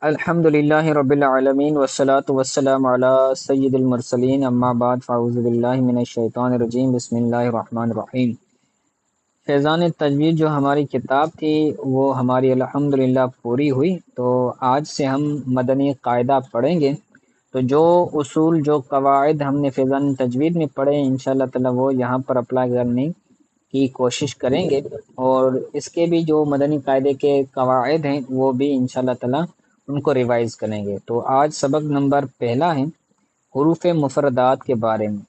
الحمد للہ رب العالمین والصلاة والسلام علی سید المرسلین اما بعد فاعوذ باللہ من الشیطان الرجیم بسم اللہ الرحمن الرحیم۔ فیضان تجوید جو ہماری کتاب تھی وہ ہماری الحمدللہ پوری ہوئی، تو آج سے ہم مدنی قاعدہ پڑھیں گے۔ تو جو اصول جو قواعد ہم نے فیضان تجوید میں پڑھے انشاءاللہ تعالی وہ یہاں پر اپلائی کرنے کی کوشش کریں گے، اور اس کے بھی جو مدنی قاعدے کے قواعد ہیں وہ بھی انشاءاللہ تعالی ان کو ریوائز کریں گے۔ تو آج سبق نمبر پہلا ہے حروف مفردات کے بارے میں۔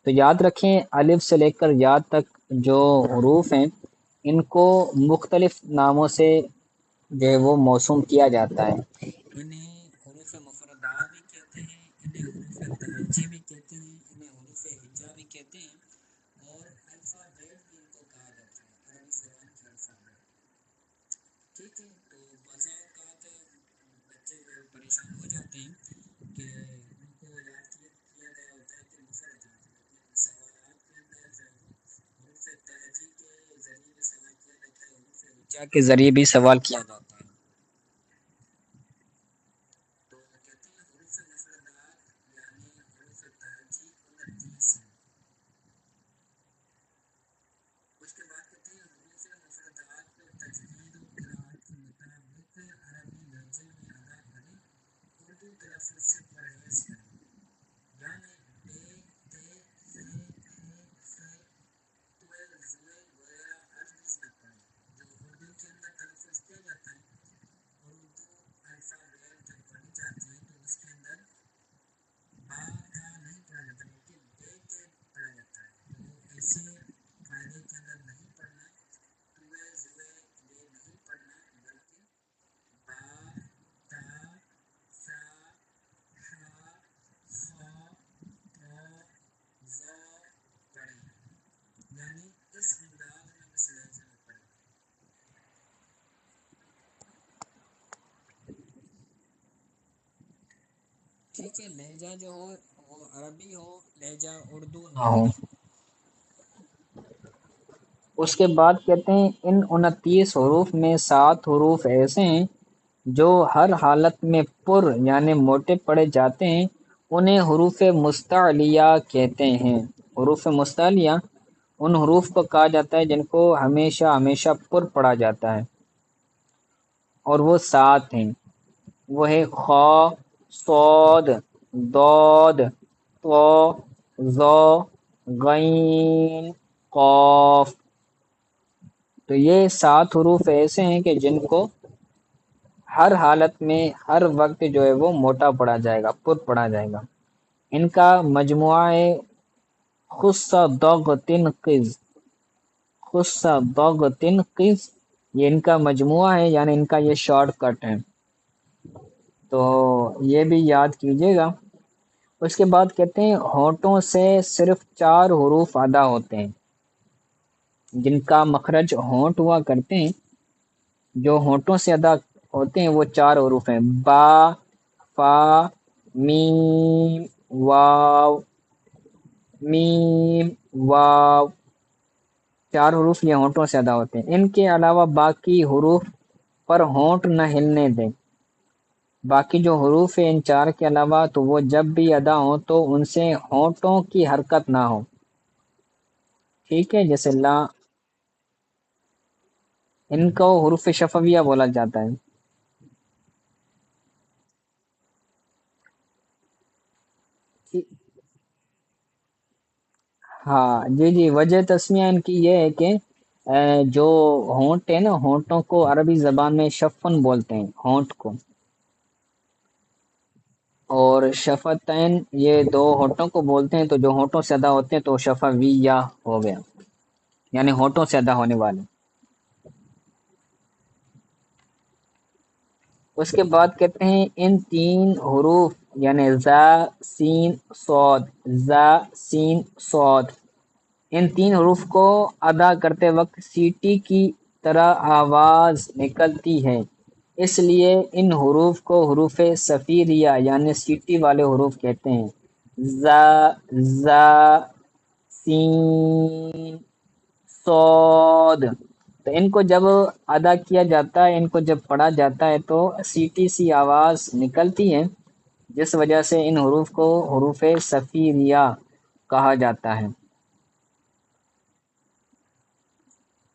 تو یاد رکھیں الف سے لے کر یا تک جو حروف ہیں ان کو مختلف ناموں سے جو ہے وہ موسوم کیا جاتا ہے۔ انہیں حروف مفردات بھی کہتے ہیں، انہیں حروف تہجی بھی کہتے ہیں، انہیں حروف ہجا بھی کہتے ہیں، اور الفابیٹ بھی ان کو کہا جاتا ہے، عربی زبان کی الفابیٹ۔ ٹھیک ہے، تو بعض اوقات بچے جو پریشان ہو جاتے ہیں کہ ان کو یاد کیا گیا ہوتا ہے کہ مفردات، لیکن سوالات کے اندر جو ہے حروف تہجی کے ذریعے بھی سوال کیا جاتا ہے، حروف ہجا کے ذریعے بھی سوال کیا جاتا ہے۔ تو کہتے ہیں حروف مفردات یعنی حروف تہجی 29 ہیں۔ اس کے بعد کہتے ہیں حروف مفردات کو تجوید و قرأت کے مطابق عربی لہجے میں ادا کریں، اردو تلفظ سے پرہیز کریں، یعنی بے، تے، فے، پھے، فے، توے، زوے وغیرہ الفاظ نہ پڑھیں۔ جو اردو کے اندر تلفظ کیا جاتا ہے، اردو الفابیٹ جب پڑھی جاتی ہے تو اس کے اندر با تا نہیں پڑھا جاتا بلکہ بے تے پڑھا جاتا ہے۔ تو ایسے قاعدے کے اندر نہیں پڑھنا، توے زوے یہ نہیں پڑھنا، بلکہ با، تا، سا، شا، خا، تو، ظا پڑھیں، یعنی اس انداز میں اس لہجے میں پڑھیں۔ ٹھیک ہے، لہجہ جو ہو وہ عربی ہو، لہجہ اردو نہ ہو۔ اس کے بعد کہتے ہیں ان 29 حروف میں 7 حروف ایسے ہیں جو ہر حالت میں پر یعنی موٹے پڑے جاتے ہیں، انہیں حروف مستعلیہ کہتے ہیں۔ حروف مستعلیہ ان حروف کو کہا جاتا ہے جن کو ہمیشہ ہمیشہ پر پڑھا جاتا ہے، اور وہ 7 ہیں۔ وہ ہے خا، صاد، ضاد، طا، ظا، غین، قاف۔ تو یہ 7 حروف ایسے ہیں کہ جن کو ہر حالت میں ہر وقت جو ہے وہ موٹا پڑھا جائے گا، پر پڑھا جائے گا۔ ان کا مجموعہ ہے خص ضغط قز، خص ضغط قز، یہ ان کا مجموعہ ہے، یعنی ان کا یہ شارٹ کٹ ہے، تو یہ بھی یاد کیجئے گا۔ اس کے بعد کہتے ہیں ہونٹوں سے صرف 4 حروف ادا ہوتے ہیں، جن کا مخرج ہونٹ ہوا کرتے ہیں، جو ہونٹوں سے ادا ہوتے ہیں وہ 4 حروف ہیں، با، فا، میم، واو، میم، واو، 4 حروف یہ ہونٹوں سے ادا ہوتے ہیں۔ ان کے علاوہ باقی حروف پر ہونٹ نہ ہلنے دیں۔ باقی جو حروف ہیں ان 4 کے علاوہ تو وہ جب بھی ادا ہوں تو ان سے ہونٹوں کی حرکت نہ ہو۔ ٹھیک ہے، جیسے لا، ان کو حروف شفویہ بولا جاتا ہے۔ ہاں جی جی، وجہ تسمیہ ان کی یہ ہے کہ جو ہونٹ ہے نا، ہونٹوں کو عربی زبان میں شفن بولتے ہیں، ہونٹ کو، اور شفتین یہ 2 ہونٹوں کو بولتے ہیں، تو جو ہونٹوں سے ادا ہوتے ہیں تو شفویہ ہو گیا، یعنی ہونٹوں سے ادا ہونے والے۔ اس کے بعد کہتے ہیں ان 3 حروف یعنی زا، سین، صاد، زا، سین، صاد، ان 3 حروف کو ادا کرتے وقت سیٹی کی طرح آواز نکلتی ہے، اس لیے ان حروف کو حروف صفیریہ یعنی سیٹی والے حروف کہتے ہیں۔ زا، زا، سین، صاد، تو ان کو جب ادا کیا جاتا ہے، ان کو جب پڑھا جاتا ہے تو سیٹی سی آواز نکلتی ہے، جس وجہ سے ان حروف کو حروف صفیریہ کہا جاتا ہے۔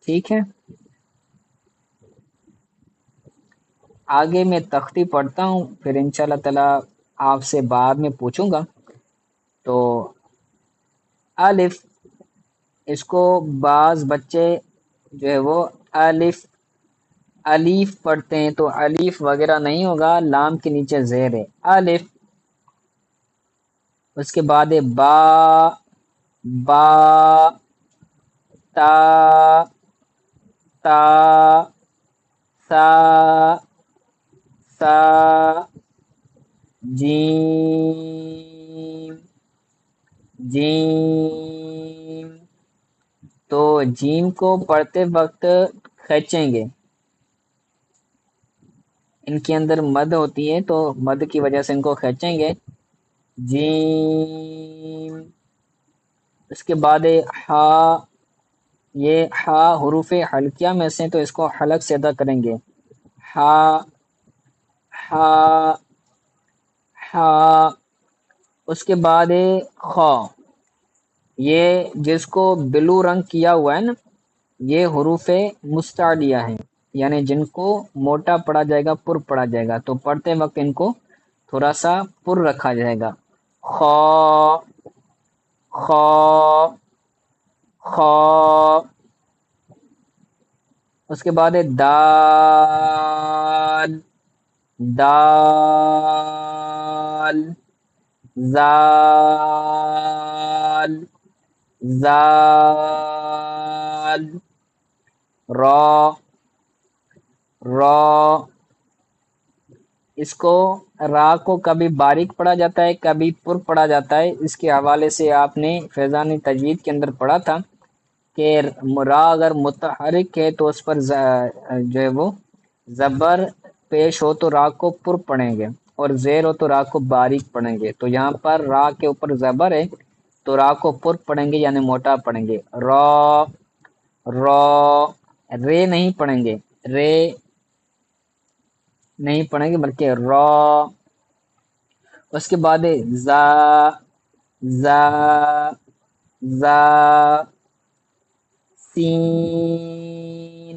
ٹھیک ہے، آگے میں تختی پڑھتا ہوں، پھر انشاءاللہ تعالی آپ سے بعد میں پوچھوں گا۔ تو الف، اس کو بعض بچے جو ہے وہ الف الف پڑھتے ہیں، تو الف وغیرہ نہیں ہوگا، لام کے نیچے زیر ہے، الف۔ اس کے بعد ہے با، با، تا، تا، سا، سا، جیم، جیم۔ تو جیم کو پڑھتے وقت کھینچیں گے، ان کے اندر مد ہوتی ہے تو مد کی وجہ سے ان کو کھینچیں گے، جیم۔ اس کے بعد ہا، یہ ہا حروف حلقیہ میں سے تو اس کو حلق سے ادا کریں گے، ہا، ہا، ہا۔ اس کے بعد خا، یہ جس کو بلو رنگ کیا ہوا ہے نا، یہ حروف مستعلیہ ہیں، یعنی جن کو موٹا پڑھا جائے گا، پر پڑھا جائے گا، تو پڑھتے وقت ان کو تھوڑا سا پر رکھا جائے گا، خا، خا، خا۔ اس کے بعد دال، دال، زال، زال، را، را۔ اس کو را کو کبھی باریک پڑھا جاتا ہے، کبھی پر پڑھا جاتا ہے، اس کے حوالے سے آپ نے فیضان تجوید کے اندر پڑھا تھا کہ را اگر متحرک ہے تو اس پر جو ہے وہ زبر پیش ہو تو را کو پر پڑھیں گے، اور زیر ہو تو را کو باریک پڑھیں گے، تو یہاں پر را کے اوپر زبر ہے تو را کو پر پڑھیں گے، یعنی موٹا پڑھیں گے، را، را۔ رے نہیں پڑھیں گے، رے نہیں پڑھیں گے بلکہ را۔ اس کے بعد زا، زا، زا، سین،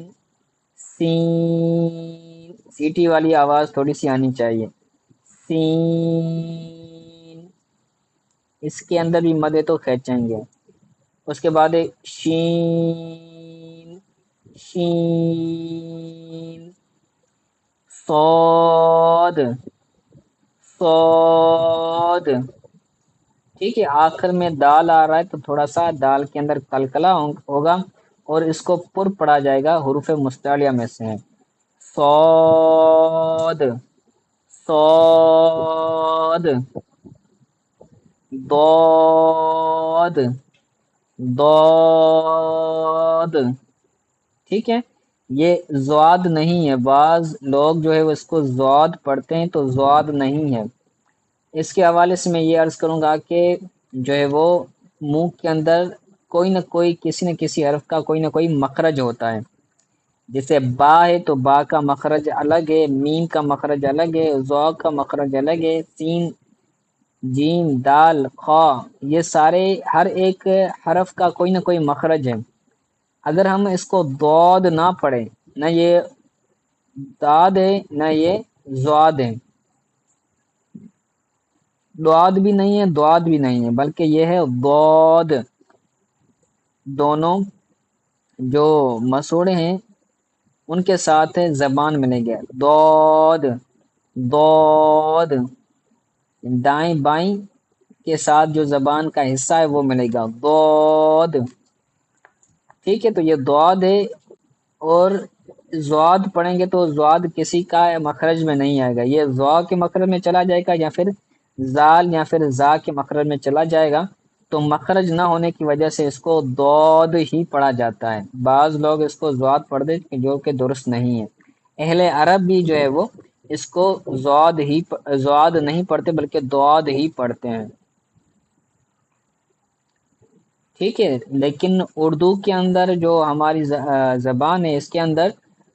سین، سیٹی والی آواز تھوڑی سی آنی چاہیے، سین، اس کے اندر بھی مد ہے تو کھینچیں گے۔ اس کے بعد شین، شین، صاد، صاد۔ ٹھیک ہے، آخر میں دال آ رہا ہے تو تھوڑا سا دال کے اندر قلقلہ ہوگا، اور اس کو پر پڑھا جائے گا، حروف مستعلیہ میں سے ہے، صاد، صاد، ضاد، ضاد۔ ٹھیک ہے، یہ زواد نہیں ہے، بعض لوگ جو ہے وہ اس کو زواد پڑھتے ہیں، تو زواد نہیں ہے۔ اس کے حوالے سے میں یہ عرض کروں گا کہ جو ہے وہ منہ کے اندر کوئی نہ کوئی، کسی نہ کسی حرف کا کوئی نہ کوئی مخرج ہوتا ہے، جیسے با ہے تو با کا مخرج الگ ہے، میم کا مخرج الگ ہے، ذا کا مخرج الگ ہے، سین، جیم، دال، خا، یہ سارے ہر ایک حرف کا کوئی نہ کوئی مخرج ہے۔ اگر ہم اس کو ضاد نہ پڑھیں، نہ یہ داد ہے نہ یہ زواد ہے، دعاد بھی نہیں ہے، دعاد بھی نہیں ہے، بلکہ یہ ہے ضاد۔ دونوں جو مسوڑے ہیں ان کے ساتھ زبان ملے گا، ضاد، ضاد۔ دائیں بائیں کے ساتھ جو زبان کا حصہ ہے وہ ملے گا، ضاد۔ ٹھیک ہے، تو یہ ضاد ہے، اور زواد پڑھیں گے تو زواد کسی کا مخرج میں نہیں آئے گا، یہ زوا کے مخرج میں چلا جائے گا، یا پھر زال یا پھر زا کے مخرج میں چلا جائے گا، تو مخرج نہ ہونے کی وجہ سے اس کو ضاد ہی پڑھا جاتا ہے۔ بعض لوگ اس کو زواد پڑھ دیتے ہیں، جو کہ درست نہیں ہے۔ اہل عرب بھی جو ہے وہ اس کو زواد نہیں پڑھتے بلکہ ضاد ہی پڑھتے ہیں۔ ٹھیک ہے، لیکن اردو کے اندر جو ہماری زبان ہے، اس کے اندر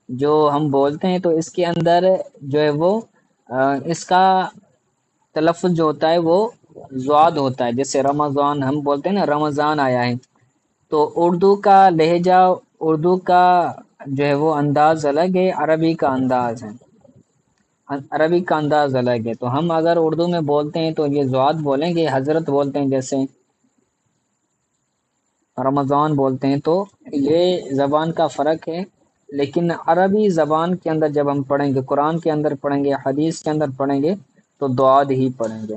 جو ہم بولتے ہیں تو اس کے اندر جو ہے وہ اس کا تلفظ جو ہوتا ہے وہ زواد ہوتا ہے، جیسے رمضان ہم بولتے ہیں نا، رمضان آیا ہے، تو اردو کا لہجہ، اردو کا جو ہے وہ انداز الگ ہے، عربی کا انداز ہے، عربی کا انداز الگ ہے، تو ہم اگر اردو میں بولتے ہیں تو یہ زواد بولیں گے، حضرت بولتے ہیں جیسے رمضان بولتے ہیں، تو یہ زبان کا فرق ہے۔ لیکن عربی زبان کے اندر جب ہم پڑھیں گے، قرآن کے اندر پڑھیں گے، حدیث کے اندر پڑھیں گے، تو دعاد ہی پڑھیں گے۔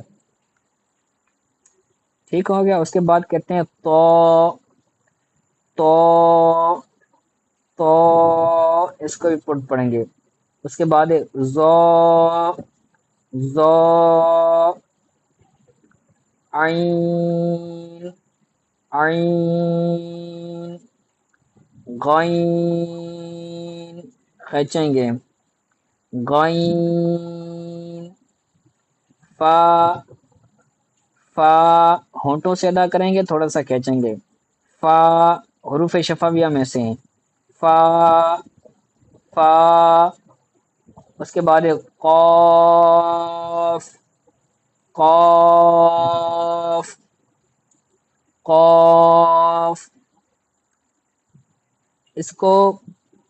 ٹھیک ہو گیا؟ اس کے بعد کہتے ہیں تو، تو تو اس کو بھی پڑھیں گے۔ اس کے بعد ہے زو، زو، عین، عین، غین، کھینچیں گے، غین، فا، فا، ہونٹوں سے ادا کریں گے، تھوڑا سا کھینچیں گے، فا، حروف شفویہ میں سے ہیں، فا، فا۔ اس کے بعد ہے قاف، قاف، قاف، اس کو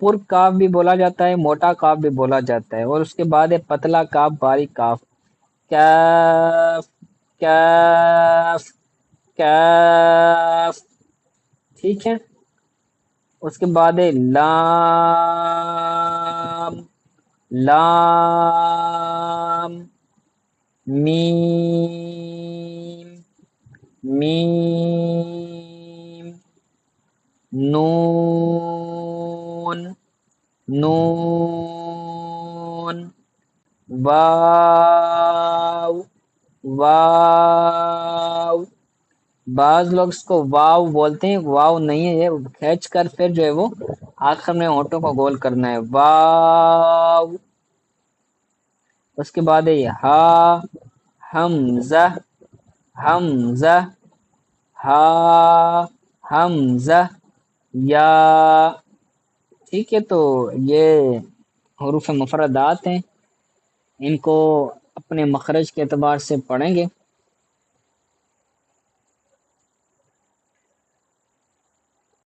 پر کاف بھی بولا جاتا ہے، موٹا کاف بھی بولا جاتا ہے، اور اس کے بعد ہے پتلا کاف، باریک کاف، کاف، کاف، کاف۔ ٹھیک ہے، اس کے بعد ہے لام، لام، میم، میم، نون، نون، واو، واو۔ بعض لوگ اس کو واو بولتے ہیں، واو نہیں ہے، یہ کھینچ کر پھر جو ہے وہ آخر میں ہونٹوں کو گول کرنا ہے، واو۔ اس کے بعد ہے یہ ہا، حمزہ، حمزہ، ہا، حمزہ، یا۔ ٹھیک ہے، تو یہ حروف مفردات ہیں، ان کو اپنے مخرج کے اعتبار سے پڑھیں گے۔